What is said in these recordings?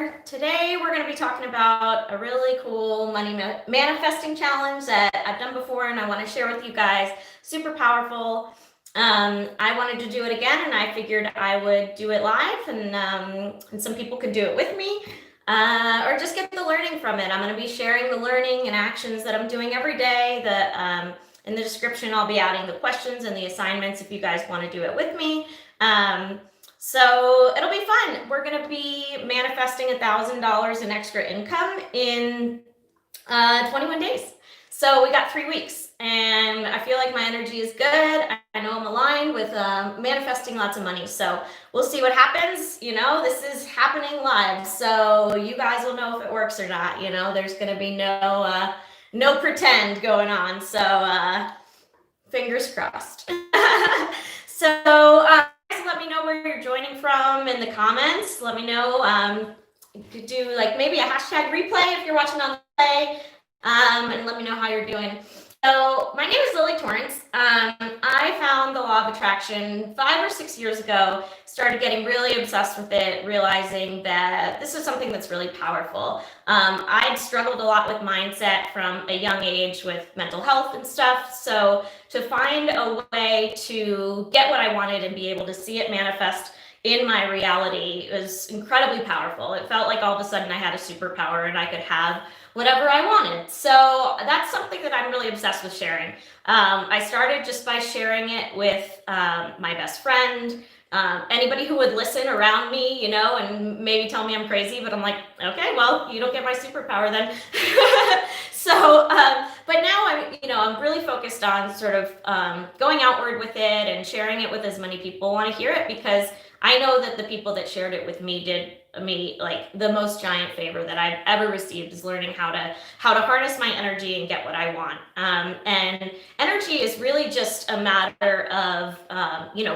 there. Today we're going to be talking about a really cool money manifesting challenge that I've done before and I want to share with you guys. Super powerful. I wanted to do it again and I figured I would do it live and some people could do it with me or just get the learning from it. I'm going to be sharing the learning and actions that I'm doing every day. In the description, I'll be adding the questions and the assignments if you guys want to do it with me. So it'll be fun. We're going to be manifesting $1,000 in extra income in 21 days. So we got 3 weeks and I feel like my energy is good. I know I'm aligned with manifesting lots of money. So we'll see what happens. You know, this is happening live. So you guys will know if it works or not. You know, there's going to be no pretend going on. So fingers crossed. So let me know where you're joining from in the comments. Let me know. You could do like maybe a hashtag replay if you're watching on the play, and let me know how you're doing. So my name is Lily Torrance. I found the law of attraction 5 or 6 years ago, started getting really obsessed with it, realizing that this is something that's really powerful. I'd struggled a lot with mindset from a young age with mental health and stuff. So to find a way to get what I wanted and be able to see it manifest in my reality was incredibly powerful. It felt like all of a sudden I had a superpower and I could have whatever I wanted. So that's something that I'm really obsessed with sharing. I started just by sharing it with my best friend, anybody who would listen around me, you know, and maybe tell me I'm crazy, but I'm like, okay, well, you don't get my superpower then. So, but now I'm really focused on sort of going outward with it and sharing it with as many people who want to hear it, because I know that the people that shared it with me did me like the most giant favor that I've ever received, is learning how to harness my energy and get what I want. And energy is really just a matter of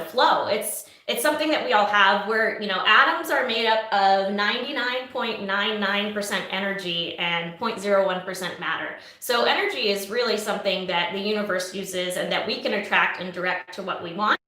flow. It's something that we all have, where atoms are made up of 99.99% energy and 0.01% matter. So energy is really something that the universe uses and that we can attract and direct to what we want.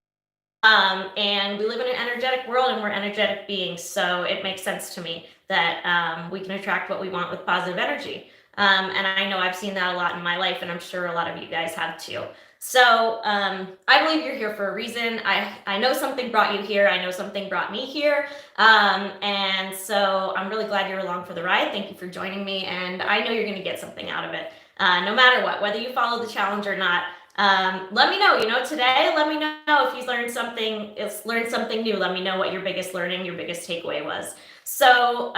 And we live in an energetic world and we're energetic beings. So it makes sense to me that we can attract what we want with positive energy. And I know I've seen that a lot in my life, and I'm sure a lot of you guys have too. So I believe you're here for a reason. I know something brought you here. I know something brought me here. And so I'm really glad you're along for the ride. Thank you for joining me. And I know you're going to get something out of it, no matter what, whether you follow the challenge or not. Let me know, today, let me know if you learned something new. Let me know what your biggest learning, your biggest takeaway was. So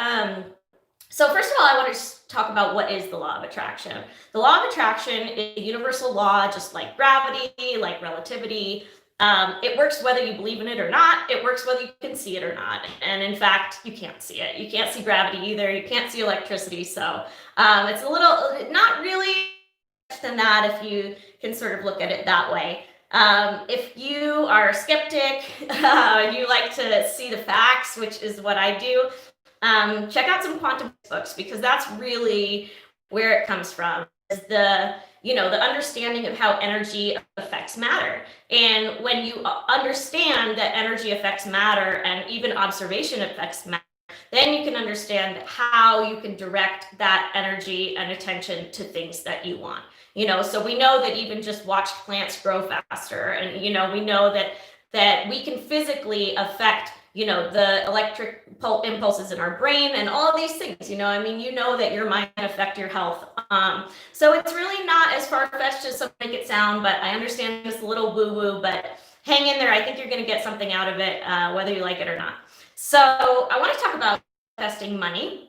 first of all, I want to talk about what is the law of attraction. The law of attraction is a universal law, just like gravity, like relativity. It works whether you believe in it or not. It works whether you can see it or not. And in fact, you can't see it. You can't see gravity either. You can't see electricity. So it's a little, not really than that, if you can sort of look at it that way. If you are a skeptic, you like to see the facts, which is what I do, check out some quantum books, because that's really where it comes from, is the understanding of how energy affects matter. And when you understand that energy affects matter and even observation affects matter, then you can understand how you can direct that energy and attention to things that you want. So we know that even just watch plants grow faster, and we know that we can physically affect the electric impulses in our brain and all of these things. That your mind can affect your health. So it's really not as far-fetched as some make it sound, but I understand it's a little woo-woo, but hang in there. I think you're going to get something out of it, whether you like it or not. So I want to talk about manifesting money.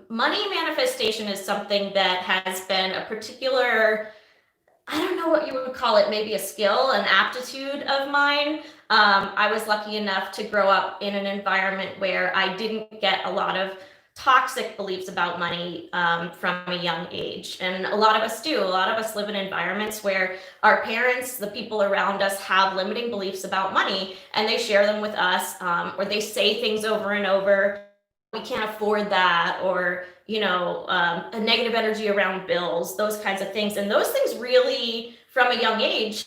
Money manifestation is something that has been a particular, I don't know what you would call it, maybe a skill, an aptitude of mine. I was lucky enough to grow up in an environment where I didn't get a lot of toxic beliefs about money from a young age. And a lot of us do. A lot of us live in environments where our parents, the people around us, have limiting beliefs about money, and they share them with us, or they say things over and over. We can't afford that, or a negative energy around bills, those kinds of things. And those things really, from a young age,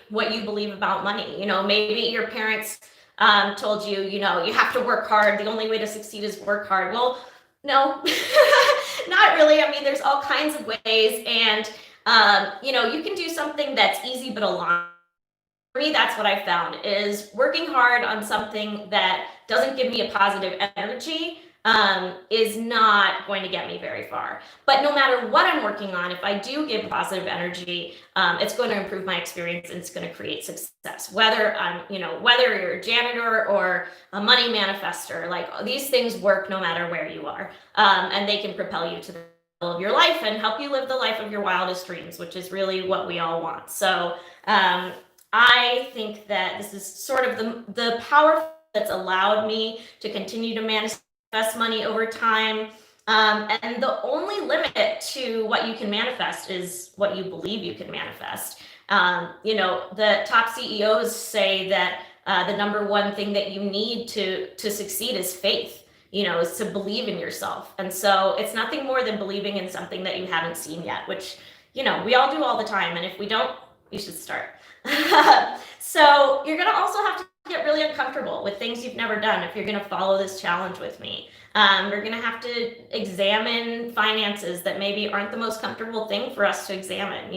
what you believe about money. Maybe your parents told you, you have to work hard. The only way to succeed is work hard. Well, no, not really. I mean, there's all kinds of ways, and you can do something that's easy but aligned. For me, that's what I found is working hard on something that doesn't give me a positive energy is not going to get me very far. But no matter what I'm working on, if I do give positive energy, it's going to improve my experience and it's going to create success. Whether whether you're a janitor or a money manifester, like these things work no matter where you are, and they can propel you to the level of your life and help you live the life of your wildest dreams, which is really what we all want. So I think that this is sort of the power that's allowed me to continue to manifest money over time. And the only limit to what you can manifest is what you believe you can manifest. The top CEOs say that the number one thing that you need to succeed is faith, is to believe in yourself. And so it's nothing more than believing in something that you haven't seen yet, which, we all do all the time. And if we don't, you should start. So you're going to also have to get really uncomfortable with things you've never done if you're going to follow this challenge with me. We're going to have to examine finances that maybe aren't the most comfortable thing for us to examine.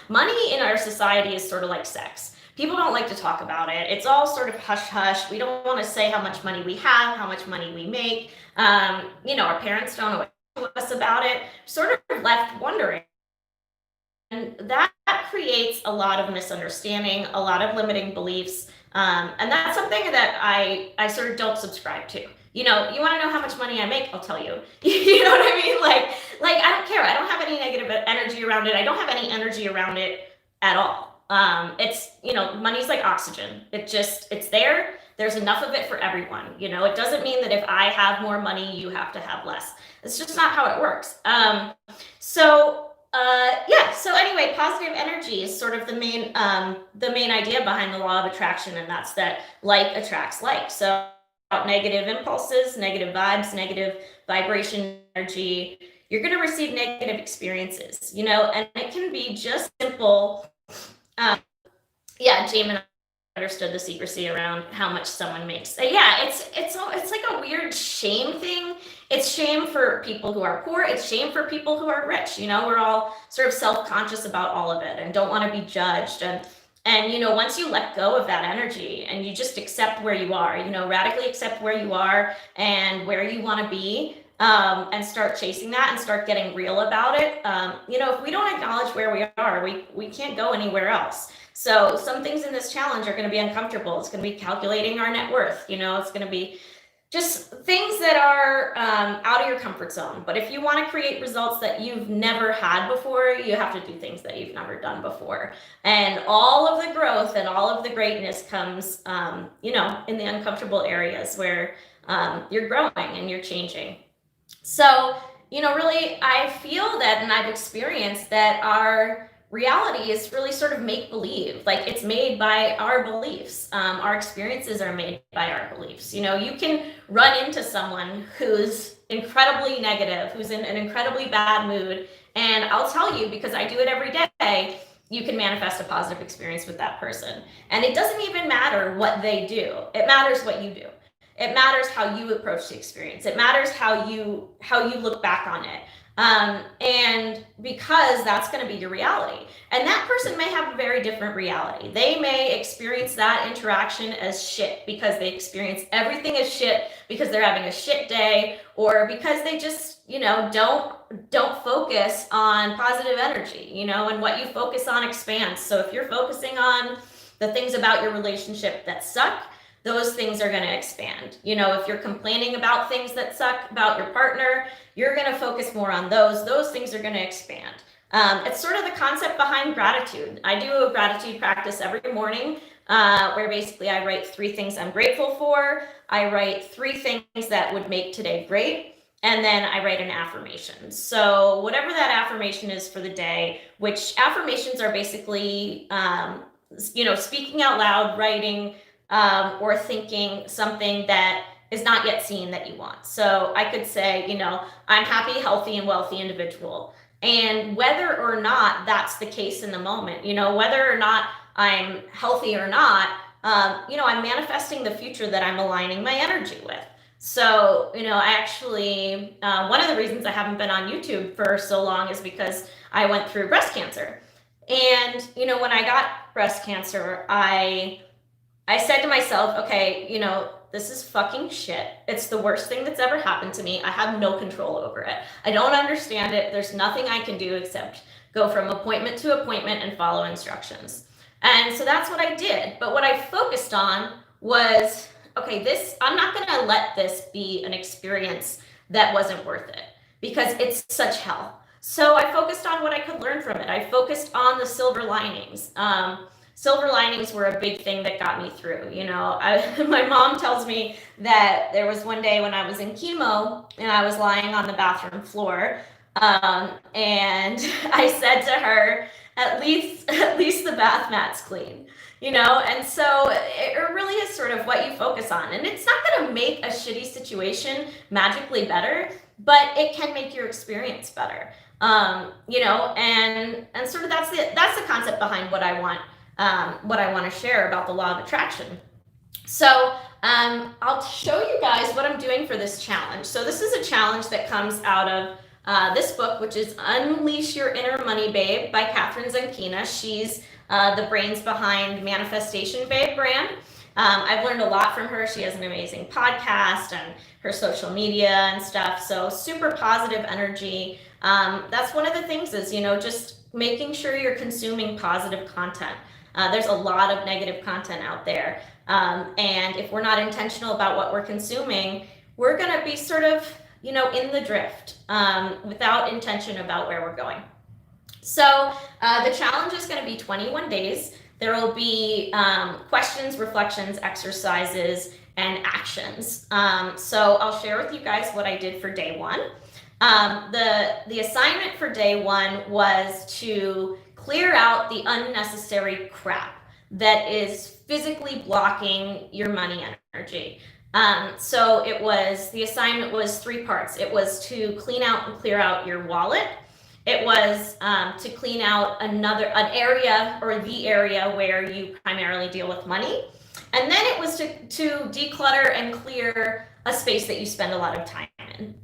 Money in our society is sort of like sex. People don't like to talk about it. It's all sort of hush hush. We don't want to say how much money we have, how much money we make. Our parents don't always talk to us about it. Sort of left wondering. And that creates a lot of misunderstanding, a lot of limiting beliefs. And that's something that I sort of don't subscribe to. You want to know how much money I make? I'll tell you. You know what I mean? Like I don't care. I don't have any negative energy around it. I don't have any energy around it at all. It's, money's like oxygen. It's there. There's enough of it for everyone. It doesn't mean that if I have more money, you have to have less. It's just not how it works. So anyway, positive energy is sort of the main idea behind the law of attraction, and that's that like attracts like. So negative impulses, negative vibes, negative vibration energy, you're going to receive negative experiences, and it can be just simple. Jamin understood the secrecy around how much someone makes. It's like a weird shame thing. It's shame for people who are poor. It's shame for people who are rich. We're all sort of self-conscious about all of it and don't want to be judged. And once you let go of that energy and you just accept where you are, radically accept where you are and where you want to be, and start chasing that and start getting real about it. If we don't acknowledge where we are, we can't go anywhere else. So some things in this challenge are going to be uncomfortable. It's going to be calculating our net worth. It's going to be just things that are out of your comfort zone. But if you want to create results that you've never had before, you have to do things that you've never done before. And all of the growth and all of the greatness comes, in the uncomfortable areas where you're growing and you're changing. So, really, I feel that, and I've experienced that our reality is really sort of make-believe. Like, it's made by our beliefs. Our experiences are made by our beliefs. You can run into someone who's incredibly negative, who's in an incredibly bad mood, and I'll tell you, because I do it every day, you can manifest a positive experience with that person. And it doesn't even matter what they do. It matters what you do. It matters how you approach the experience. It matters how you look back on it. And because that's going to be your reality. And that person may have a very different reality. They may experience that interaction as shit because they experience everything as shit because they're having a shit day, or because they just, don't focus on positive energy, and what you focus on expands. So if you're focusing on the things about your relationship that suck, those things are going to expand. If you're complaining about things that suck about your partner, you're going to focus more on those. Those things are going to expand. It's sort of the concept behind gratitude. I do a gratitude practice every morning where basically I write 3 things I'm grateful for. I write 3 things that would make today great. And then I write an affirmation. So whatever that affirmation is for the day, which affirmations are basically, speaking out loud, writing, or thinking something that is not yet seen that you want. So I could say, I'm happy, healthy, and wealthy individual. And whether or not that's the case in the moment, whether or not I'm healthy or not, I'm manifesting the future that I'm aligning my energy with. So, I actually, one of the reasons I haven't been on YouTube for so long is because I went through breast cancer. And, when I got breast cancer, I said to myself, okay, this is fucking shit. It's the worst thing that's ever happened to me. I have no control over it. I don't understand it. There's nothing I can do except go from appointment to appointment and follow instructions. And so that's what I did. But what I focused on was, okay, I'm not going to let this be an experience that wasn't worth it because it's such hell. So I focused on what I could learn from it. I focused on the silver linings. Silver linings were a big thing that got me through. My mom tells me that there was one day when I was in chemo and I was lying on the bathroom floor, and I said to her, at least the bath mat's clean, and so it really is sort of what you focus on. And it's not going to make a shitty situation magically better, but it can make your experience better. And sort of that's the concept behind what I want to share about the law of attraction. So I'll show you guys what I'm doing for this challenge. So this is a challenge that comes out of this book, which is Unleash Your Inner Money Babe by Kathrin Zenkina. She's the brains behind Manifestation Babe brand. I've learned a lot from her. She has an amazing podcast and her social media and stuff. So super positive energy. That's one of the things is, just making sure you're consuming positive content. There's a lot of negative content out there. And if we're not intentional about what we're consuming, we're going to be sort of, in the drift without intention about where we're going. So the challenge is going to be 21 days. There will be questions, reflections, exercises, and actions. So I'll share with you guys what I did for day one. The assignment for day one was to clear out the unnecessary crap that is physically blocking your money energy. So the assignment was 3 parts. It was to clean out and clear out your wallet. It was to clean out an area or the area where you primarily deal with money. And then it was to declutter and clear a space that you spend a lot of time in.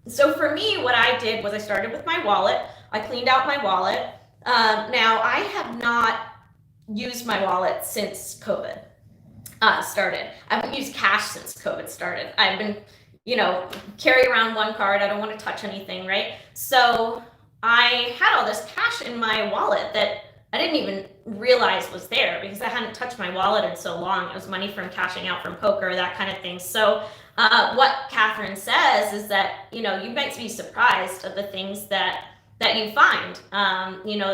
So for me, what I did was I started with my wallet. I cleaned out my wallet. Now, I have not used my wallet since COVID started. I haven't used cash since COVID started. I've been, carry around one card. I don't want to touch anything, right? So I had all this cash in my wallet that I didn't even realize was there because I hadn't touched my wallet in so long. It was money from cashing out from poker, that kind of thing. So what Kathrin says is that, you might be surprised at the things that you find.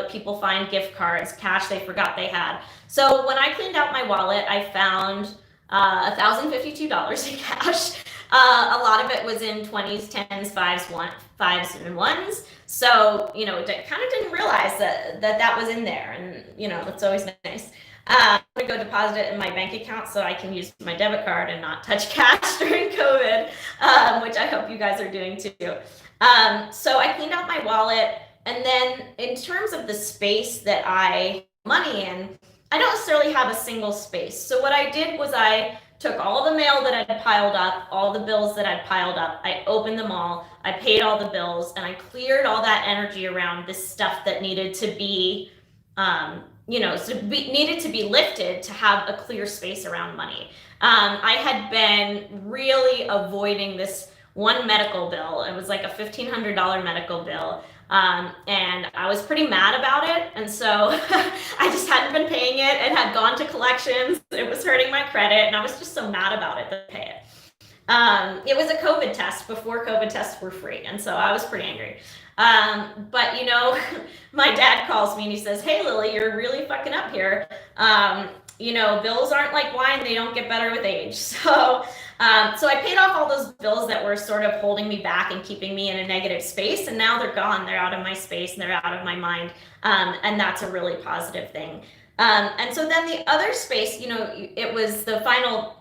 People find gift cards, cash they forgot they had. So when I cleaned out my wallet, I found $1,052 in cash. A lot of it was in 20s, 10s, 5s, and 1s. So, kind of didn't realize that was in there. And, it's always nice. I'm going to go deposit it in my bank account so I can use my debit card and not touch cash during COVID, which I hope you guys are doing too. So I cleaned out my wallet. And then in terms of the space that I money in, I don't necessarily have a single space. So what I did was I took all the mail that I'd piled up, all the bills that I'd piled up, I opened them all, I paid all the bills, and I cleared all that energy around this stuff that needed to be, needed to be lifted to have a clear space around money. I had been really avoiding this one medical bill. It was like a $1,500 medical bill. And I was pretty mad about it. And so I just hadn't been paying it and had gone to collections. It was hurting my credit. And I was just so mad about it to pay it. It was a COVID test before COVID tests were free. And so I was pretty angry. But my dad calls me and he says, "Hey, Lily, you're really fucking up here. Bills aren't like wine. They don't get better with age." So I paid off all those bills that were sort of holding me back and keeping me in a negative space. And now they're gone. They're out of my space and they're out of my mind. And that's a really positive thing. And so then the other space, it was the final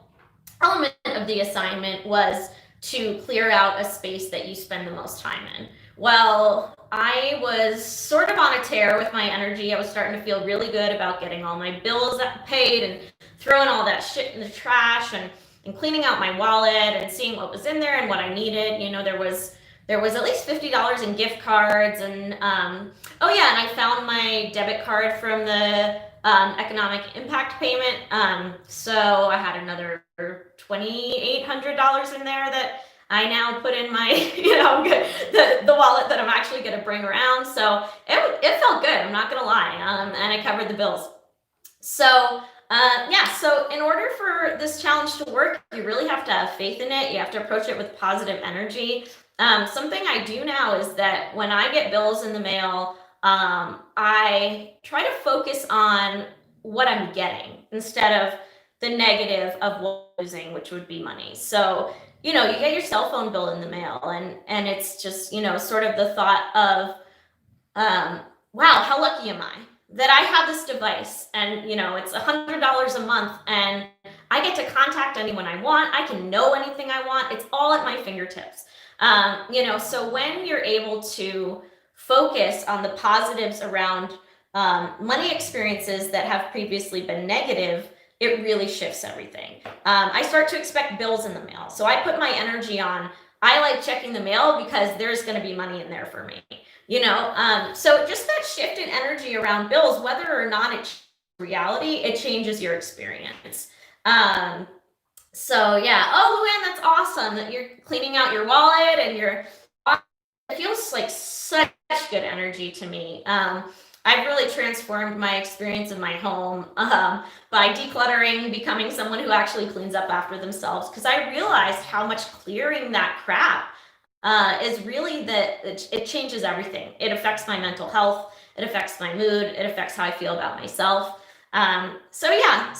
element of the assignment was to clear out a space that you spend the most time in, Well, I was sort of on a tear with my energy. I was starting to feel really good about getting all my bills paid and throwing all that shit in the trash and cleaning out my wallet and seeing what was in there and what I needed. You know, there was at least $50 in gift cards and oh yeah, and I found my debit card from the economic impact payment. So I had another $2,800 in there that I now put in my, the wallet that I'm actually going to bring around. So it felt good. I'm not going to lie. And I covered the bills. So yeah, so in order for this challenge to work, you really have to have faith in it. You have to approach it with positive energy. Something I do now is that when I get bills in the mail, I try to focus on what I'm getting instead of the negative of what I'm losing, which would be money. So, you get your cell phone bill in the mail and it's just, sort of the thought of, wow, how lucky am I that I have this device and, it's $100 a month and I get to contact anyone I want. I can know anything I want. It's all at my fingertips. So when you're able to focus on the positives around money experiences that have previously been negative, it really shifts everything. I start to expect bills in the mail. So I put my energy on, I like checking the mail because there's going to be money in there for me. So just that shift in energy around bills, whether or not it's reality, it changes your experience. So yeah. Oh, Luann, that's awesome that you're cleaning out your wallet and it feels like such good energy to me. I've really transformed my experience in my home by decluttering, becoming someone who actually cleans up after themselves, because I realized how much clearing that crap is really that it changes everything. It affects my mental health. It affects my mood. It affects how I feel about myself. So yeah,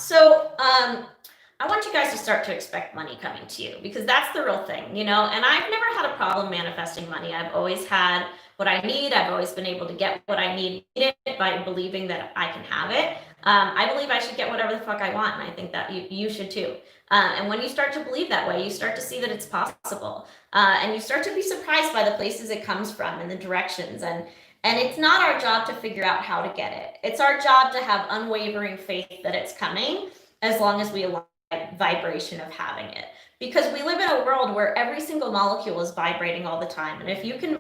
I want you guys to start to expect money coming to you, because that's the real thing, and I've never had a problem manifesting money. I've always had what I need. I've always been able to get what I needed by believing that I can have it. I believe I should get whatever the fuck I want, and I think that you should too. And when you start to believe that way, you start to see that it's possible, and you start to be surprised by the places it comes from and the directions. And it's not our job to figure out how to get it. It's our job to have unwavering faith that it's coming, as long as we align vibration of having it, because we live in a world where every single molecule is vibrating all the time. And if you can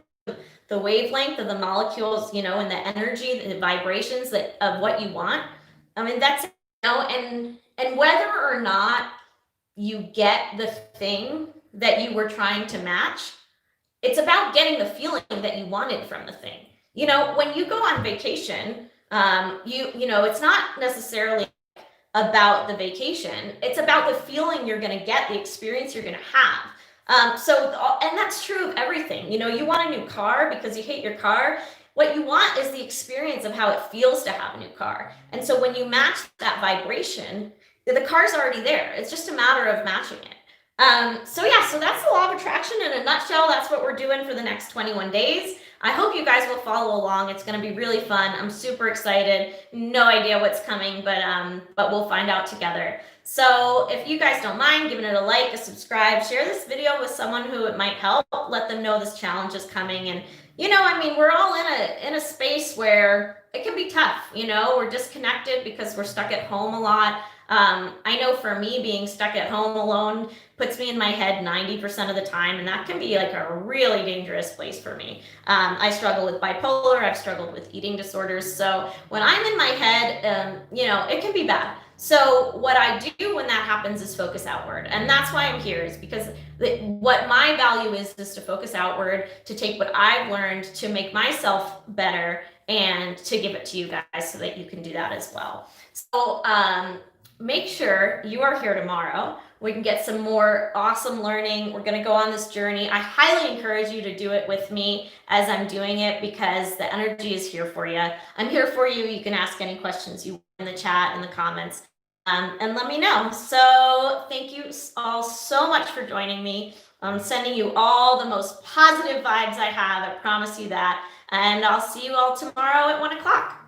the wavelength of the molecules, and the energy, the vibrations of what you want, I mean, that's, and whether or not you get the thing that you were trying to match, it's about getting the feeling that you wanted from the thing. When you go on vacation, it's not necessarily about the vacation. It's about the feeling you're going to get, the experience you're going to have. And that's true of everything. You want a new car because you hate your car. What you want is the experience of how it feels to have a new car. And so when you match that vibration, the car's already there. It's just a matter of matching it. So that's the law of attraction in a nutshell. That's what we're doing for the next 21 days. I hope you guys will follow along. It's going to be really fun. I'm super excited. No idea what's coming, but we'll find out together. So if you guys don't mind giving it a like, a subscribe, share this video with someone who it might help, let them know this challenge is coming. And, we're all in a space where it can be tough. We're disconnected because we're stuck at home a lot. I know for me, being stuck at home alone puts me in my head 90% of the time, and that can be like a really dangerous place for me. I struggle with bipolar. I've struggled with eating disorders. So when I'm in my head, it can be bad. So what I do when that happens is focus outward. And that's why I'm here, is because what my value is to focus outward, to take what I've learned to make myself better and to give it to you guys so that you can do that as well. So make sure you are here tomorrow. We can get some more awesome learning. We're going to go on this journey. I highly encourage you to do it with me as I'm doing it, because the energy is here for you. I'm here for you. You can ask any questions you want in the chat, in the comments, and let me know. So thank you all so much for joining me. I'm sending you all the most positive vibes I have. I promise you that. And I'll see you all tomorrow at 1 o'clock.